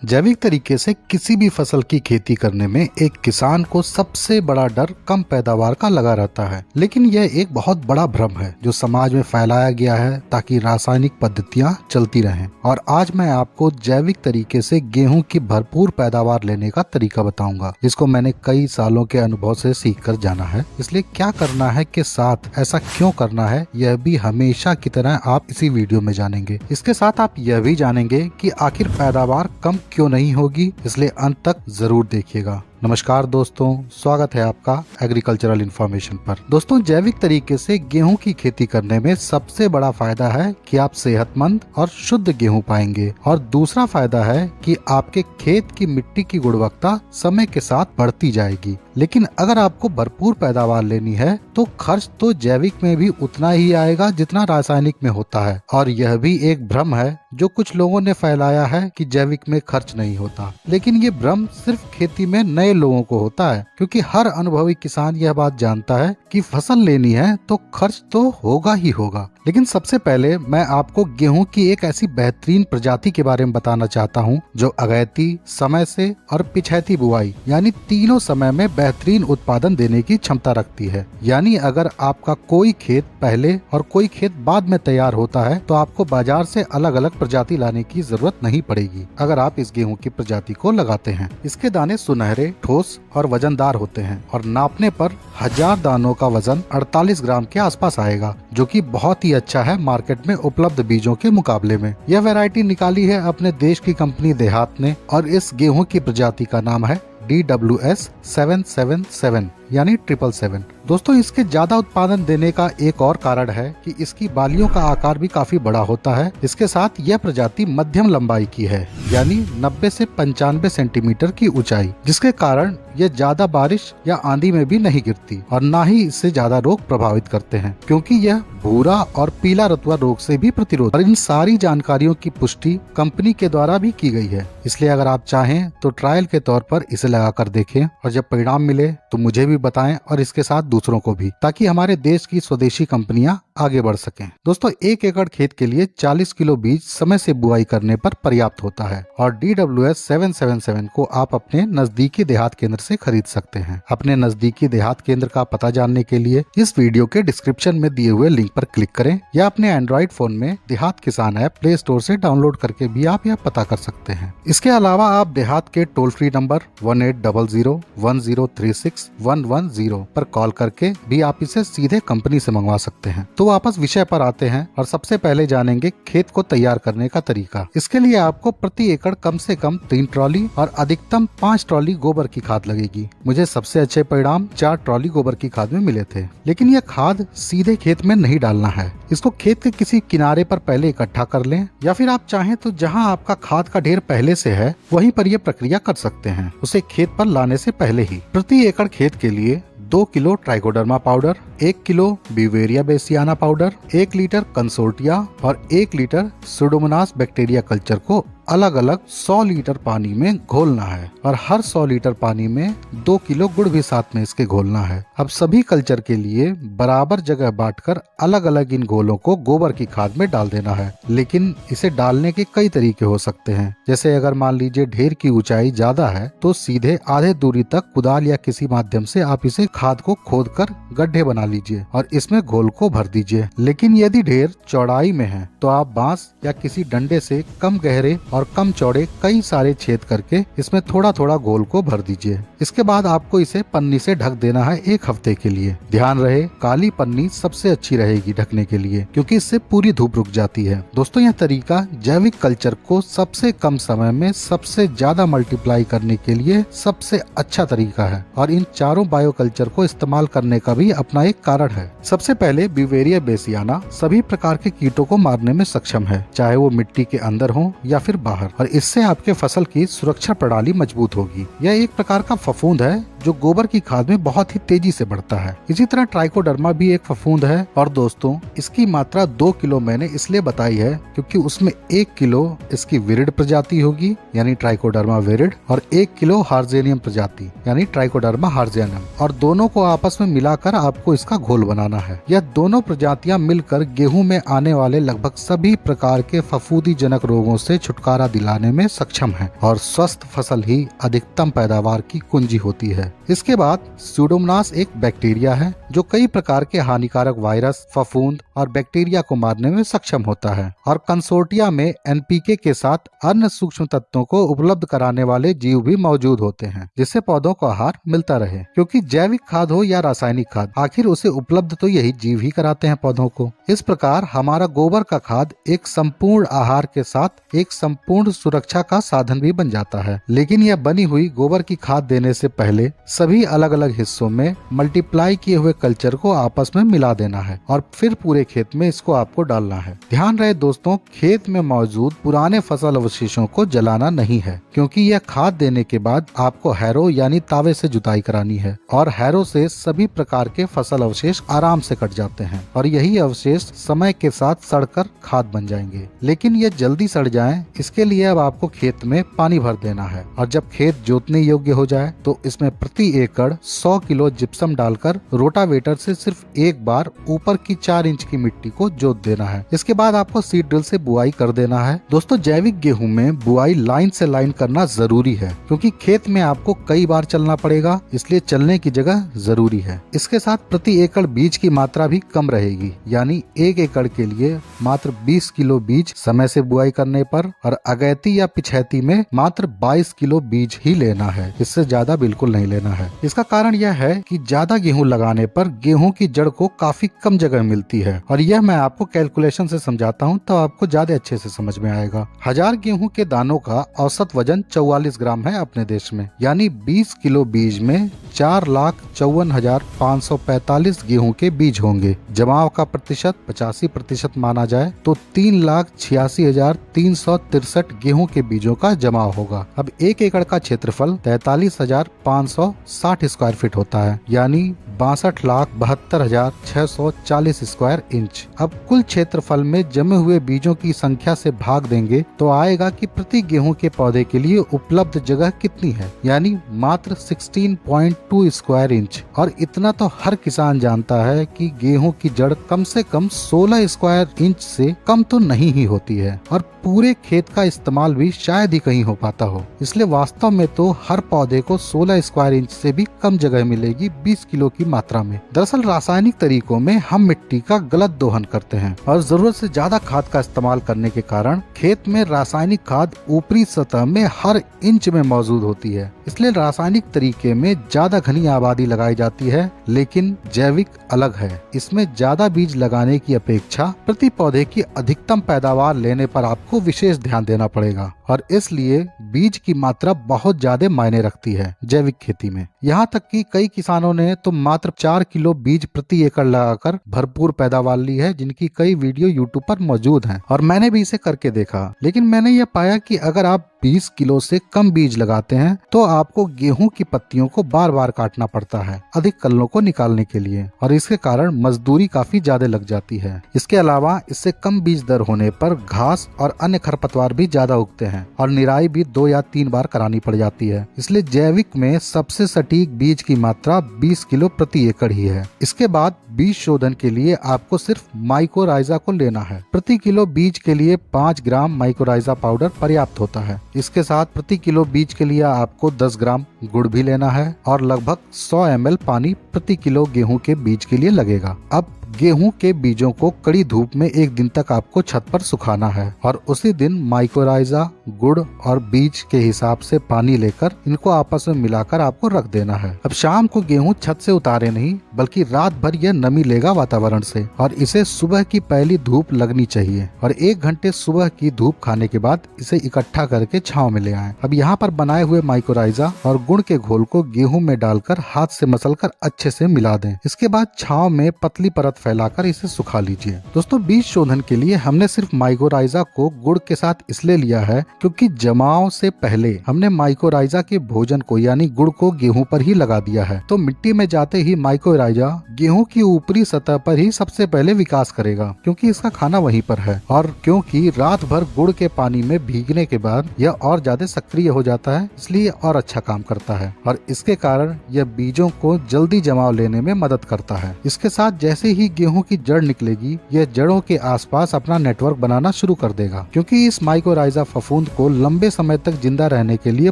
जैविक तरीके से किसी भी फसल की खेती करने में एक किसान को सबसे बड़ा डर कम पैदावार का लगा रहता है, लेकिन यह एक बहुत बड़ा भ्रम है जो समाज में फैलाया गया है ताकि रासायनिक पद्धतियां चलती रहें। और आज मैं आपको जैविक तरीके से गेहूं की भरपूर पैदावार लेने का तरीका बताऊंगा, जिसको मैंने कई सालों के अनुभव से सीख कर जाना है। इसलिए क्या करना है के साथ ऐसा क्यों करना है, यह भी हमेशा की तरह आप इसी वीडियो में जानेंगे। इसके साथ आप यह भी जानेंगे कि आखिर पैदावार कम क्यों नहीं होगी, इसलिए अंत तक जरूर देखिएगा। नमस्कार दोस्तों, स्वागत है आपका एग्रीकल्चरल इन्फॉर्मेशन पर। दोस्तों, जैविक तरीके से गेहूं की खेती करने में सबसे बड़ा फायदा है कि आप सेहतमंद और शुद्ध गेहूं पाएंगे, और दूसरा फायदा है कि आपके खेत की मिट्टी की गुणवत्ता समय के साथ बढ़ती जाएगी। लेकिन अगर आपको भरपूर पैदावार लेनी है तो खर्च तो जैविक में भी उतना ही आएगा जितना रासायनिक में होता है। और यह भी एक भ्रम है जो कुछ लोगों ने फैलाया है कि जैविक में खर्च नहीं होता, लेकिन ये भ्रम सिर्फ खेती में नए लोगों को होता है, क्योंकि हर अनुभवी किसान यह बात जानता है कि फसल लेनी है तो खर्च तो होगा ही होगा। लेकिन सबसे पहले मैं आपको गेहूं की एक ऐसी बेहतरीन प्रजाति के बारे में बताना चाहता हूं जो अगैती, समय से और पिछैती बुआई यानी तीनों समय में बेहतरीन उत्पादन देने की क्षमता रखती है। यानी अगर आपका कोई खेत पहले और कोई खेत बाद में तैयार होता है तो आपको बाजार से अलग अलग प्रजाति लाने की जरूरत नहीं पड़ेगी अगर आप इस गेहूं की प्रजाति को लगाते हैं। इसके दाने सुनहरे, ठोस और वजनदार होते हैं और नापने पर 1000 दानों का वजन 48 ग्राम के आसपास आएगा, जो कि बहुत ही अच्छा है मार्केट में उपलब्ध बीजों के मुकाबले में। यह वैरायटी निकाली है अपने देश की कंपनी देहात ने, और इस गेहूं की प्रजाति का नाम है DWS 777 यानी 777। दोस्तों, इसके ज्यादा उत्पादन देने का एक और कारण है कि इसकी बालियों का आकार भी काफी बड़ा होता है। इसके साथ यह प्रजाति मध्यम लंबाई की है, यानी 90 से 95 सेंटीमीटर की ऊंचाई, जिसके कारण यह ज्यादा बारिश या आंधी में भी नहीं गिरती और न ही इससे ज्यादा रोग प्रभावित करते हैं, क्योंकि यह भूरा और पीला रतुआ रोग से भी प्रतिरोध। और इन सारी जानकारियों की पुष्टि कंपनी के द्वारा भी की गई है। इसलिए अगर आप चाहें तो ट्रायल के तौर पर इसे लगाकर देखें और जब परिणाम मिले तो मुझे भी बताएं और इसके साथ दूसरों को भी, ताकि हमारे देश की स्वदेशी कंपनियां आगे बढ़ सकें। दोस्तों, 1 एकड़ खेत के लिए 40 किलो बीज समय से बुआई करने पर पर्याप्त होता है, और DWS 777 को आप अपने नजदीकी देहात केंद्र से खरीद सकते हैं। अपने नजदीकी देहात केंद्र का पता जानने के लिए इस वीडियो के डिस्क्रिप्शन में दिए हुए लिंक पर क्लिक करें, या अपने एंड्रॉइड फोन में देहात किसान ऐप प्ले स्टोर से डाउनलोड करके भी आप यह पता कर सकते हैं। इसके अलावा आप देहात के टोल फ्री नंबर 1800-1036-1110 पर कॉल करके भी आप इसे सीधे कंपनी से मंगवा सकते हैं। तो वापस विषय पर आते हैं और सबसे पहले जानेंगे खेत को तैयार करने का तरीका। इसके लिए आपको प्रति एकड़ कम से कम 3 ट्रॉली और अधिकतम 5 ट्रॉली गोबर की खाद लगेगी। मुझे सबसे अच्छे परिणाम 4 ट्रॉली गोबर की खाद में मिले थे। लेकिन यह खाद सीधे खेत में नहीं डालना है, इसको खेत के किसी किनारे पर पहले इकट्ठा कर लें, या फिर आप चाहें तो जहां आपका खाद का ढेर पहले से है वहीं पर यह प्रक्रिया कर सकते हैं, उसे खेत पर लाने से पहले ही। प्रति एकड़ खेत के लिए 2 kilo trichoderma powder, 1 kilo Beauveria bassiana powder, 1 litre consortia और 1 लीटर सुडोमोनास बैक्टीरिया कल्चर को अलग अलग 100 लीटर पानी में घोलना है, और हर 100 लीटर पानी में 2 किलो गुड़ भी साथ में इसके घोलना है। अब सभी कल्चर के लिए बराबर जगह बांटकर अलग अलग इन घोलों को गोबर की खाद में डाल देना है। लेकिन इसे डालने के कई तरीके हो सकते हैं, जैसे अगर मान लीजिए ढेर की ऊंचाई ज्यादा है तो सीधे आधे दूरी तक कुदाल या किसी माध्यम से आप इसे खाद को खोदकर गड्ढे बना लीजिए और इसमें घोल को भर दीजिए। लेकिन यदि ढेर चौड़ाई में है तो आप बांस या किसी डंडे से कम गहरे और कम चौड़े कई सारे छेद करके इसमें थोड़ा थोड़ा घोल को भर दीजिए। इसके बाद आपको इसे पन्नी से ढक देना है 1 हफ्ते के लिए। ध्यान रहे, काली पन्नी सबसे अच्छी रहेगी ढकने के लिए, क्योंकि इससे पूरी धूप रुक जाती है। दोस्तों, यह तरीका जैविक कल्चर को सबसे कम समय में सबसे ज्यादा मल्टीप्लाई करने के लिए सबसे अच्छा तरीका है, और इन चारों बायो कल्चर को इस्तेमाल करने का भी अपना एक कारण है। सबसे पहले ब्यूवेरिया बेसियाना सभी प्रकार के कीटों को मारने में सक्षम है, चाहे वो मिट्टी के अंदर हो या फिर बाहर, और इससे आपके फसल की सुरक्षा प्रणाली मजबूत होगी। यह एक प्रकार का फफूंद है जो गोबर की खाद में बहुत ही तेजी से बढ़ता है। इसी तरह ट्राइकोडर्मा भी एक फफूंद है और दोस्तों इसकी मात्रा 2 किलो मैंने इसलिए बताई है क्योंकि उसमें 1 किलो इसकी विरिड प्रजाति होगी यानी ट्राइकोडर्मा विरिड और 1 किलो हार्जेनियम प्रजाति यानी ट्राइकोडर्मा हार्जेनियम, और दोनों को आपस में मिलाकर आपको इसका घोल बनाना है। यह दोनों प्रजातियां मिलकर गेहूं में आने वाले लगभग सभी प्रकार के फफूंदी जनक रोगों से छुटकारा दिलाने में सक्षम है और स्वस्थ फसल ही अधिकतम पैदावार की कुंजी होती है। इसके बाद स्यूडोमोनास एक बैक्टीरिया है जो कई प्रकार के हानिकारक वायरस, फफूंद और बैक्टीरिया को मारने में सक्षम होता है और कंसोर्टिया में एनपीके के साथ अन्य सूक्ष्म तत्वों को उपलब्ध कराने वाले जीव भी मौजूद होते हैं जिससे पौधों को आहार मिलता रहे। क्योंकि जैविक खाद हो या रासायनिक खाद, आखिर उसे उपलब्ध तो यही जीव ही कराते हैं पौधों को। इस प्रकार हमारा गोबर का खाद एक संपूर्ण आहार के साथ एक संपूर्ण सुरक्षा का साधन भी बन जाता है। लेकिन यह बनी हुई गोबर की खाद देने से पहले सभी अलग अलग हिस्सों में मल्टीप्लाई किए हुए कल्चर को आपस में मिला देना है और फिर पूरे खेत में इसको आपको डालना है। ध्यान रहे दोस्तों, खेत में मौजूद पुराने फसल अवशेषों को जलाना नहीं है क्योंकि यह खाद देने के बाद आपको हैरो यानी तावे से जुताई करानी है और हैरो से सभी प्रकार के फसल अवशेष आराम से कट जाते हैं और यही अवशेष समय के साथ सड़कर खाद बन जाएंगे। लेकिन ये जल्दी सड़ जाएं, इसके लिए अब आपको खेत में पानी भर देना है और जब खेत जोतने योग्य हो जाए तो इसमें प्रति एकड़ 100 किलो जिप्सम डालकर रोटावेटर से सिर्फ एक बार ऊपर की 4 इंच की मिट्टी को जोत देना है। इसके बाद आपको सीड ड्रिल से बुआई कर देना है। दोस्तों जैविक गेहूं में बुआई लाइन से लाइन करना जरूरी है क्योंकि खेत में आपको कई बार चलना पड़ेगा, इसलिए चलने की जगह जरूरी है। इसके साथ प्रति एकड़ बीज की मात्रा भी कम रहेगी, यानी 1 एकड़ के लिए मात्र 20 किलो बीज समय से बुआई करने पर और अगैती या पिछैती में मात्र 22 किलो बीज ही लेना है, इससे ज्यादा बिल्कुल नहीं लेना है। इसका कारण यह है कि ज्यादा गेहूं लगाने पर गेहूं की जड़ को काफी कम जगह मिलती है और यह मैं आपको कैलकुलेशन से समझाता हूं तो आपको ज्यादा अच्छे से समझ में आएगा। 1000 गेहूं के दानों का औसत वजन 44 ग्राम है अपने देश में, यानी 20 किलो बीज में 4,54,545 गेहूं के बीज होंगे। जमाव का प्रतिशत 85% माना जाए तो 3,86,363 गेहूं के बीजों का जमाव होगा। अब 1 एकड़ का क्षेत्रफल 43,560 स्क्वायर फीट होता है, यानी 62,72,640 स्क्वायर इंच। अब कुल क्षेत्रफल में जमे हुए बीजों की संख्या से भाग देंगे तो आएगा कि प्रति गेहूं के पौधे के लिए उपलब्ध जगह कितनी है, यानी मात्र 16.2 स्क्वायर इंच। और इतना तो हर किसान जानता है कि गेहूं की जड़ कम से कम 16 स्क्वायर इंच से कम तो नहीं ही होती है और पूरे खेत का इस्तेमाल भी शायद ही कहीं हो पाता हो। इसलिए वास्तव में तो हर पौधे को 16 स्क्वायर इंच से भी कम जगह मिलेगी 20 किलो की मात्रा में। दरअसल रासायनिक तरीकों में हम मिट्टी का गलत दोहन करते हैं और जरूरत से ज्यादा खाद का इस्तेमाल करने के कारण खेत में रासायनिक खाद ऊपरी सतह में हर इंच में मौजूद होती है। इसलिए रासायनिक तरीके में ज्यादा घनी आबादी लगाई जाती है, लेकिन जैविक अलग है। इसमें ज्यादा बीज लगाने की अपेक्षा प्रति पौधे की अधिकतम पैदावार लेने पर आपको विशेष ध्यान देना पड़ेगा और इसलिए बीज की मात्रा बहुत ज्यादा मायने रखती है जैविक खेती में। यहाँ तक कि कई किसानों ने तो मात्र 4 किलो बीज प्रति एकड़ लगाकर भरपूर पैदावार ली है, जिनकी कई वीडियो यूट्यूब पर मौजूद हैं और मैंने भी इसे करके देखा। लेकिन मैंने ये पाया कि अगर आप 20 किलो से कम बीज लगाते हैं तो आपको गेहूं की पत्तियों को बार बार काटना पड़ता है अधिक कलनों को निकालने के लिए और इसके कारण मजदूरी काफी ज्यादा लग जाती है। इसके अलावा इससे कम बीज दर होने पर घास और अन्य खरपतवार भी ज्यादा उगते हैं और निराई भी 2 या 3 बार करानी पड़ जाती है। इसलिए जैविक में सबसे सटीक बीज की मात्रा 20 किलो प्रति एकड़ ही है। इसके बाद बीज शोधन के लिए आपको सिर्फ माइकोराइजा को लेना है। प्रति किलो बीज के लिए 5 ग्राम माइकोराइजा पाउडर पर्याप्त होता है। इसके साथ प्रति किलो बीज के लिए आपको 10 ग्राम गुड़ भी लेना है और लगभग 100 ml पानी प्रति किलो गेहूं के बीज के लिए लगेगा। अब गेहूं के बीजों को कड़ी धूप में 1 दिन तक आपको छत पर सुखाना है और उसी दिन माइकोराइजा, गुड़ और बीज के हिसाब से पानी लेकर इनको आपस में मिलाकर आपको रख देना है। अब शाम को गेहूं छत से उतारे नहीं, बल्कि रात भर यह नमी लेगा वातावरण से और इसे सुबह की पहली धूप लगनी चाहिए और 1 घंटे सुबह की धूप खाने के बाद इसे इकट्ठा करके छांव में ले आएं। अब यहाँ पर बनाए हुए माइकोराइजा और गुड़ के घोल को गेहूं में डालकर हाथ से मसलकर अच्छे से मिला दें। इसके बाद छांव में पतली परत फैलाकर इसे सुखा लीजिए। दोस्तों, बीज शोधन के लिए हमने सिर्फ माइकोराइजा को गुड़ के साथ इसलिए लिया है क्योंकि जमाव से पहले हमने माइकोराइजा के भोजन को यानी गुड़ को गेहूं पर ही लगा दिया है। तो मिट्टी में जाते ही माइकोराइजा गेहूं की ऊपरी सतह पर ही सबसे पहले विकास करेगा, क्योंकि इसका खाना वहीं पर है और क्योंकि रात भर गुड़ के पानी में भीगने के बाद यह और ज्यादा सक्रिय हो जाता है, इसलिए और अच्छा काम करता है और इसके कारण यह बीजों को जल्दी जमाव लेने में मदद करता है। इसके साथ जैसे ही गेहूं की जड़ निकलेगी, यह जड़ों के आसपास अपना नेटवर्क बनाना शुरू कर देगा, क्योंकि इस माइकोराइजा फफूंद को लंबे समय तक जिंदा रहने के लिए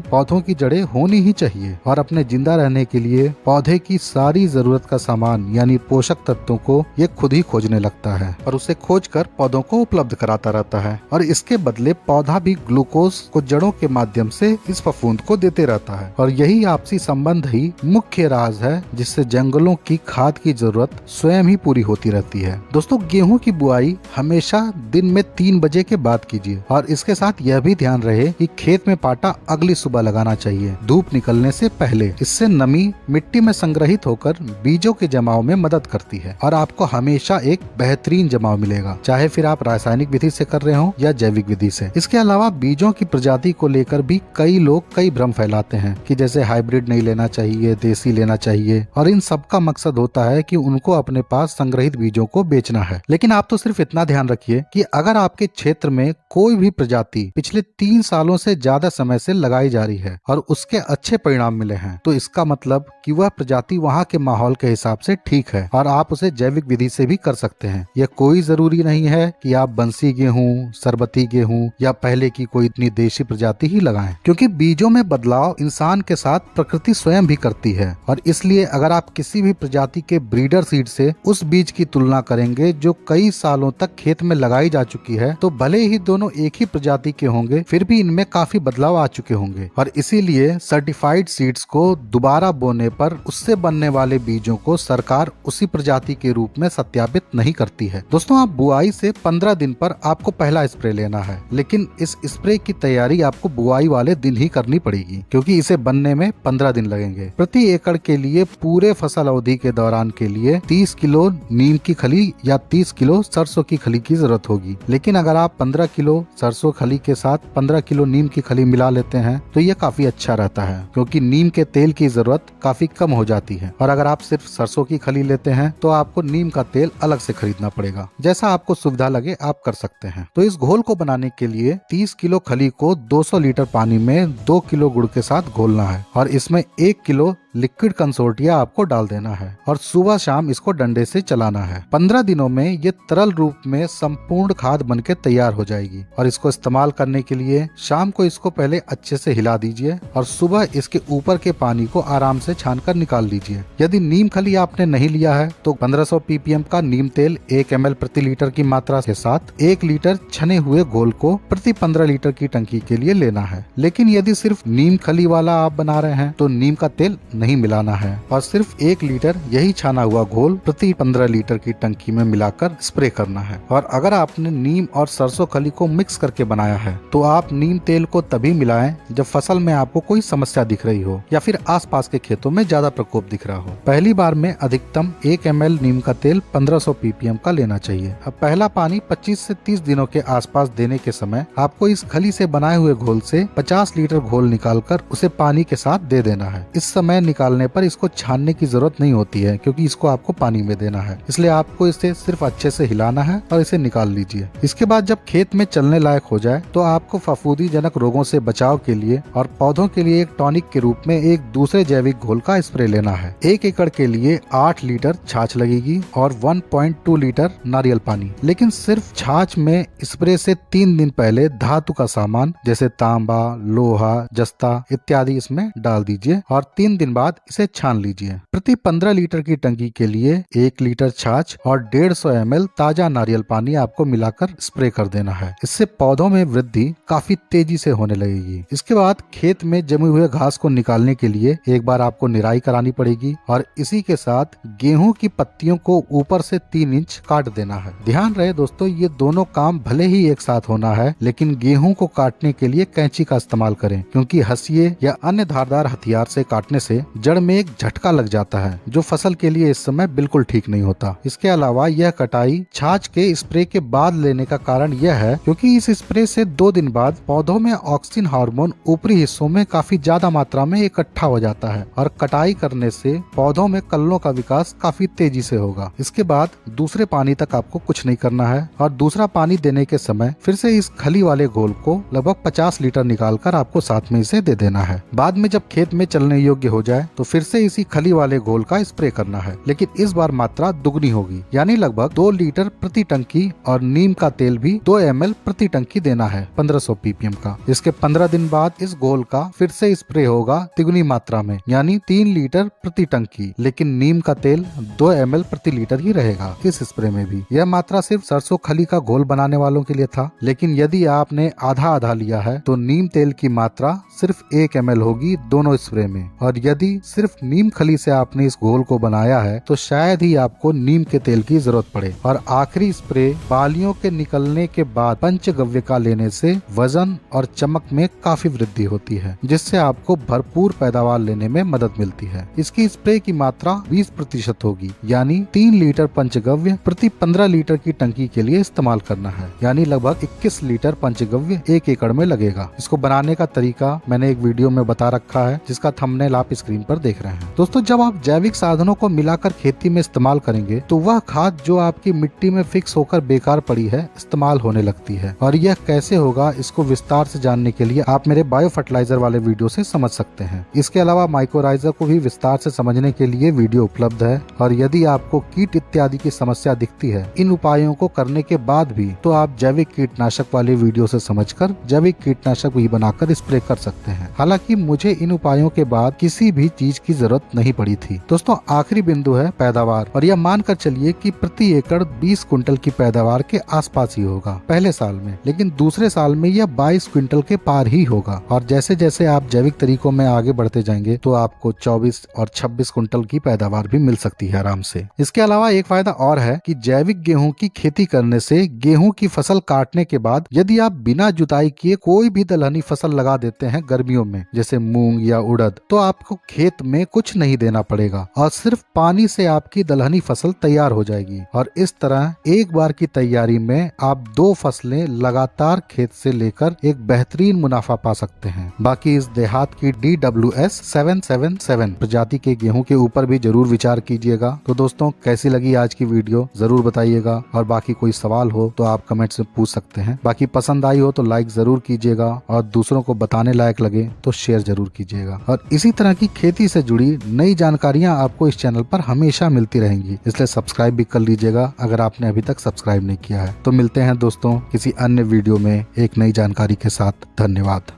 पौधों की जड़ें होनी ही चाहिए और अपने जिंदा रहने के लिए पौधे की सारी जरूरत का सामान यानी पोषक तत्वों को ये खुद ही खोजने लगता है और उसे खोजकर पौधों को उपलब्ध कराता रहता है और इसके बदले पौधा भी ग्लूकोज को जड़ों के माध्यम से इस फफूंद को देते रहता है और यही आपसी संबंध ही मुख्य राज है जिससे जंगलों की खाद की जरूरत स्वयं ही पूरी होती रहती है। दोस्तों, गेहूं की बुआई हमेशा दिन में 3 बजे के बाद कीजिए और इसके साथ यह भी ध्यान रहे कि खेत में पाटा अगली सुबह लगाना चाहिए, धूप निकलने से पहले। इससे नमी मिट्टी में संग्रहित होकर बीजों के जमाव में मदद करती है और आपको हमेशा एक बेहतरीन जमाव मिलेगा, चाहे फिर आप रासायनिक विधि से कर रहे हो या जैविक विधि से। इसके अलावा बीजों की प्रजाति को लेकर भी कई लोग कई भ्रम फैलाते हैं कि जैसे हाइब्रिड नहीं लेना चाहिए, देसी लेना चाहिए, और इन सब का मकसद होता है कि उनको अपने पास संग्रहित बीजों को बेचना है। लेकिन आप तो सिर्फ इतना ध्यान रखिए कि अगर आपके क्षेत्र में कोई भी प्रजाति पिछले 3 सालों से ज्यादा समय से लगाई जा रही है और उसके अच्छे परिणाम मिले हैं, तो इसका मतलब कि वह प्रजाति वहाँ के माहौल के हिसाब से ठीक है और आप उसे जैविक विधि से भी कर सकते हैं। यह कोई जरूरी नहीं है कि आप बंसी गेहूं, सरबती गेहूं या पहले की कोई इतनी देशी प्रजाति ही लगाएं, क्योंकि बीजों में बदलाव इंसान के साथ प्रकृति स्वयं भी करती है और इसलिए अगर आप किसी भी प्रजाति के ब्रीडर सीड से उस बीज की तुलना करेंगे जो कई सालों तक खेत में लगाई जा चुकी है, तो भले ही दोनों एक ही प्रजाति के होंगे, फिर भी इनमें काफी बदलाव आ चुके होंगे और इसीलिए सर्टिफाइड सीड्स को दोबारा बोने पर उससे बनने वाले बीजों को सरकार उसी प्रजाति के रूप में सत्यापित नहीं करती है। दोस्तों, आप बुआई से 15 दिन पर आपको पहला स्प्रे लेना है, लेकिन इस स्प्रे की तैयारी आपको बुआई वाले दिन ही करनी पड़ेगी, क्योंकि इसे बनने में 15 दिन लगेंगे। प्रति एकड़ के लिए पूरे फसल अवधि के दौरान के लिए 30 किलो नीम की खली या 30 किलो सरसों की खली की जरूरत होगी। लेकिन अगर आप 15 किलो सरसों खली के साथ 15 किलो नीम की खली मिला लेते हैं तो ये काफी अच्छा रहता है, क्योंकि नीम के तेल की जरूरत काफी कम हो जाती है। और अगर आप सिर्फ सरसों की खली लेते हैं तो आपको नीम का तेल अलग से खरीदना पड़ेगा। जैसा आपको सुविधा लगे आप कर सकते हैं। तो इस घोल को बनाने के लिए 30 किलो खली को 200 लीटर पानी में 2 किलो गुड़ के साथ घोलना है और इसमें 1 किलो लिक्विड कंसोर्टिया आपको डाल देना है और सुबह शाम इसको डंडे से चलाना है। 15 दिनों में ये तरल रूप में संपूर्ण खाद बनके तैयार हो जाएगी और इसको इस्तेमाल करने के लिए शाम को इसको पहले अच्छे से हिला दीजिए और सुबह इसके ऊपर के पानी को आराम से छानकर निकाल लीजिए। यदि नीम खली आपने नहीं लिया है तो 1500 ppm का नीम तेल 1 ml प्रति लीटर की मात्रा के साथ 1 लीटर छने हुए घोल को प्रति 15 लीटर की टंकी के लिए लेना है। लेकिन यदि सिर्फ नीम खली वाला आप बना रहे हैं तो नीम का तेल नहीं मिलाना है और सिर्फ 1 लीटर यही छाना हुआ घोल प्रति 15 लीटर की टंकी में मिलाकर स्प्रे करना है। और अगर आपने नीम और सरसों खली को मिक्स करके बनाया है तो आप नीम तेल को तभी मिलाएं जब फसल में आपको कोई समस्या दिख रही हो या फिर आसपास के खेतों में ज्यादा प्रकोप दिख रहा हो। पहली बार में अधिकतम 1 ml नीम का तेल 1500 ppm का लेना चाहिए। अब पहला पानी 25 से 30 दिनों के आसपास देने के समय आपको इस खली से बनाए हुए घोल से 50 लीटर घोल निकालकर उसे पानी के साथ दे देना है। इस समय निकालने पर इसको छानने की जरूरत नहीं होती है, क्योंकि इसको आपको पानी में देना है, इसलिए आपको इसे सिर्फ अच्छे से हिलाना है और इसे निकाल लीजिए। इसके बाद जब खेत में चलने लायक हो जाए तो आपको फफूंदी जनक रोगों से बचाव के लिए और पौधों के लिए एक टॉनिक के रूप में एक दूसरे जैविक घोल का स्प्रे लेना है। 1 एकड़ के लिए 8 लीटर छाछ लगेगी और 1.2 लीटर नारियल पानी। लेकिन सिर्फ छाछ में स्प्रे से 3 दिन पहले धातु का सामान जैसे तांबा, लोहा, जस्ता इत्यादि इसमें डाल दीजिए और 3 दिन बाद इसे छान लीजिए। प्रति 15 लीटर की टंकी के लिए 1 लीटर छाछ और 150 ml ताजा नारियल पानी आपको मिलाकर स्प्रे कर देना है। इससे पौधों में वृद्धि काफी तेजी से होने लगेगी। इसके बाद खेत में जमे हुए घास को निकालने के लिए एक बार आपको निराई करानी पड़ेगी और इसी के साथ गेहूं की पत्तियों को ऊपर से 3 इंच काट देना है। ध्यान रहे दोस्तों, ये दोनों काम भले ही एक साथ होना है, लेकिन गेहूं को काटने के लिए कैंची का इस्तेमाल करें, क्योंकि हंसिए या अन्य धारदार हथियार से काटने से जड़ में एक झटका लग जाता है जो फसल के लिए इस समय बिल्कुल ठीक नहीं होता। इसके अलावा यह कटाई छाछ के स्प्रे के बाद लेने का कारण यह है क्योंकि इस स्प्रे से 2 दिन बाद पौधों में ऑक्सीजन हार्मोन ऊपरी हिस्सों में काफी ज्यादा मात्रा में इकट्ठा हो जाता है और कटाई करने से पौधों में कल्लों का विकास काफी तेजी से होगा। इसके बाद दूसरे पानी तक आपको कुछ नहीं करना है और दूसरा पानी देने के समय फिर से इस खली वाले घोल को लगभग 50 लीटर निकालकर आपको साथ में इसे दे देना है। बाद में जब खेत में चलने योग्य हो जाए तो फिर से इसी खली वाले घोल का स्प्रे करना है, लेकिन इस बार मात्रा दुगनी होगी, यानी लगभग 2 लीटर प्रति टंकी और नीम का तेल भी 2 ml प्रति टंकी देना है 1500 ppm का। इसके 15 दिन बाद इस घोल का फिर से स्प्रे होगा तिगुनी मात्रा में, यानी 3 लीटर प्रति टंकी, लेकिन नीम का तेल 2 ml प्रति लीटर ही रहेगा इस स्प्रे में भी। यह मात्रा सिर्फ सरसों खली का घोल बनाने वालों के लिए था, लेकिन यदि आपने आधा आधा लिया है तो नीम तेल की मात्रा सिर्फ 1 ml होगी दोनों स्प्रे में, और यदि सिर्फ नीम खली से आपने इस घोल को बनाया है तो शायद ही आपको नीम के तेल की जरूरत पड़े। और आखिरी स्प्रे बालियों के निकलने के बाद पंचगव्य का लेने से वजन और चमक में काफी वृद्धि होती है, जिससे आपको भरपूर पैदावार लेने में मदद मिलती है। इसकी स्प्रे की मात्रा 20% होगी, यानी 3 लीटर पंचगव्य प्रति 15 लीटर की टंकी के लिए इस्तेमाल करना है, यानी लगभग 21 लीटर पंचगव्य 1 एकड़ में लगेगा। इसको बनाने का तरीका मैंने एक वीडियो में बता रखा है, जिसका थंबनेल आप स्क्रीन पर देख रहे हैं। दोस्तों, जब आप जैविक साधनों को मिलाकर खेती में इस्तेमाल करेंगे तो वह खाद जो आपकी मिट्टी में फिक्स होकर बेकार पड़ी है इस्तेमाल होने लगती है। और यह कैसे होगा इसको विस्तार से जानने के लिए आप मेरे बायो फर्टिलाइजर वाले वीडियो से समझ सकते हैं। इसके अलावा माइक्रोराइजर को भी विस्तार से समझने के लिए वीडियो उपलब्ध है। और यदि आपको कीट इत्यादि की समस्या दिखती है इन उपायों को करने के बाद भी, तो आप जैविक कीटनाशक वाले वीडियो से समझकर जैविक कीटनाशक भी बनाकर स्प्रे कर सकते हैं। हालांकि मुझे इन उपायों के बाद किसी भी चीज की जरूरत नहीं पड़ी थी। दोस्तों, आखिरी बिंदु है पैदावार, और यह मानकर चलिए कि प्रति एकड़ 20 क्विंटल की पैदावार के आसपास ही होगा पहले साल में, लेकिन दूसरे साल में यह 22 क्विंटल के पार ही होगा। और जैसे जैसे आप जैविक तरीकों में आगे बढ़ते जाएंगे तो आपको 24 और 26 क्विंटल की पैदावार भी मिल सकती है आराम से। इसके अलावा एक फायदा और है कि जैविक गेहूं की खेती करने से गेहूं की फसल काटने के बाद यदि आप बिना जुताई किए कोई भी दलहनी फसल लगा देते हैं गर्मियों में, जैसे मूंग या उड़द, तो आपको खेत में कुछ नहीं देना पड़ेगा और सिर्फ पानी से आपकी दलहनी फसल तैयार हो जाएगी। और इस तरह एक बार की तैयारी में आप 2 फसलें लगातार खेत से लेकर एक बेहतरीन मुनाफा पा सकते हैं। बाकी इस देहात की DWS 777 प्रजाति के गेहूं के ऊपर भी जरूर विचार कीजिएगा। तो दोस्तों, कैसी लगी आज की वीडियो जरूर बताइएगा, और बाकी कोई सवाल हो तो आप कमेंट्स में पूछ सकते हैं। बाकी पसंद आई हो तो लाइक जरूर कीजिएगा, और दूसरों को बताने लायक लगे तो शेयर जरूर कीजिएगा। और इसी तरह की खेती से जुड़ी नई जानकारियां आपको इस चैनल पर हमेशा मिलती रहेंगी, इसलिए सब्सक्राइब भी कर लीजिएगा अगर आपने अभी तक सब्सक्राइब नहीं किया है। तो मिलते हैं दोस्तों किसी अन्य वीडियो में एक नई जानकारी के साथ। धन्यवाद।